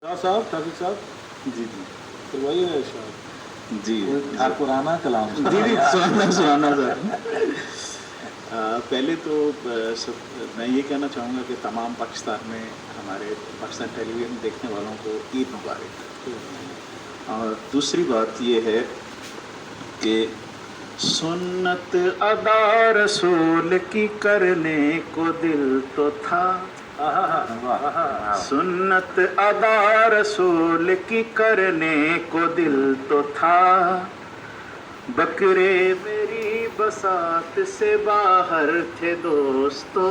صاحب ٹافک صاحب جی جی فرمائیے نا ارشاد. جی ٹھاکرانہ کلام. جی جی سنانا سر. پہلے تو میں یہ کہنا چاہوں گا کہ تمام پاکستان میں ہمارے پاکستان ٹیلی ویژن دیکھنے والوں کو عید مبارک. اور دوسری بات یہ ہے کہ سنت ادا رسول کی کرنے کو دل تو تھا. سنت ادا رسول کی کرنے کو دل تو تھا. بکرے میری بسات سے باہر تھے دوستو.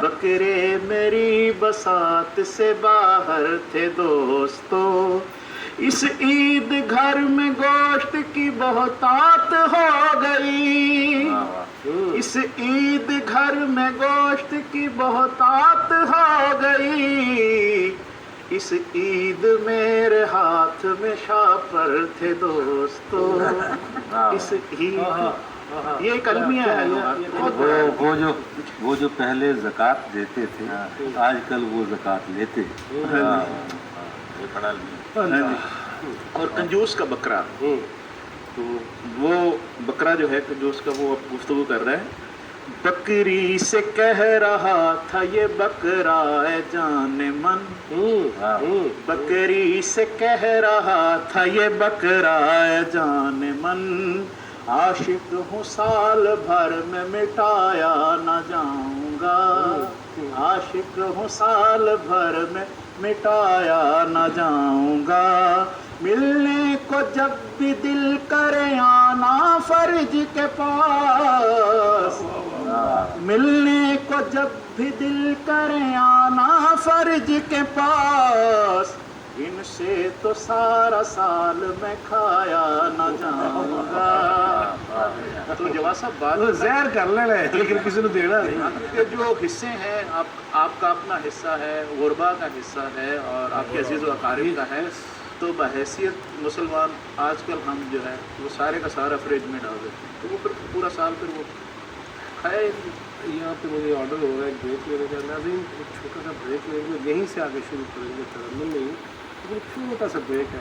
بکرے میری بسات سے باہر تھے دوستو. اس عید گھر میں گوشت کی بہتات ہو گئی. اس عید گھر میں گوشت کی بہتات ہو گئی. اس عید میرے ہاتھ میں شاپر تھے دوستو. اس عید یہ کلمیہ ہے. وہ جو پہلے زکوٰۃ دیتے تھے آج کل وہ زکوٰۃ لیتے. اور کنجوس کا بکرا، تو وہ بکرا جو ہے کنجوس کا، وہ اب گفتگو کر رہا ہے. بکری سے کہہ رہا تھا یہ بکرا اے جان من. بکری سے کہہ رہا تھا یہ بکرا اے جان من. عاشق ہوں سال بھر میں مٹایا نہ جاؤں گا. عاشق ہوں سال بھر میں مٹایا نہ جاؤں گا. ملنے کو جب بھی دل کرے آنا فرج کے پاس. ملنے کو جب بھی دل کرے آنا فرج کے پاس. ان سے تو سارا سال میں کھایا نہ جاؤں گا. تو جواد صاحب بات زہر کر لینا ہے لیکن کسی نے دینا نہیں. جو حصے ہیں آپ کا اپنا حصہ ہے، غربا کا حصہ ہے، اور آپ کے عزیز و اقارب کا ہے. تو بحیثیت مسلمان آج کل ہم جو ہے وہ سارے کا سارا فریج میں ڈال دیتے ہیں. تو وہ پھر پورا سال پھر وہ کھائے. یہاں پہ مجھے آرڈر ہو رہا ہے ایک بریک لینے کا. ناظرین ایک چھوٹا سا بریک لیں گے، یہیں سے آگے شروع کریں گے. ترنم نہیں، ایک چھوٹا سا بریک ہے.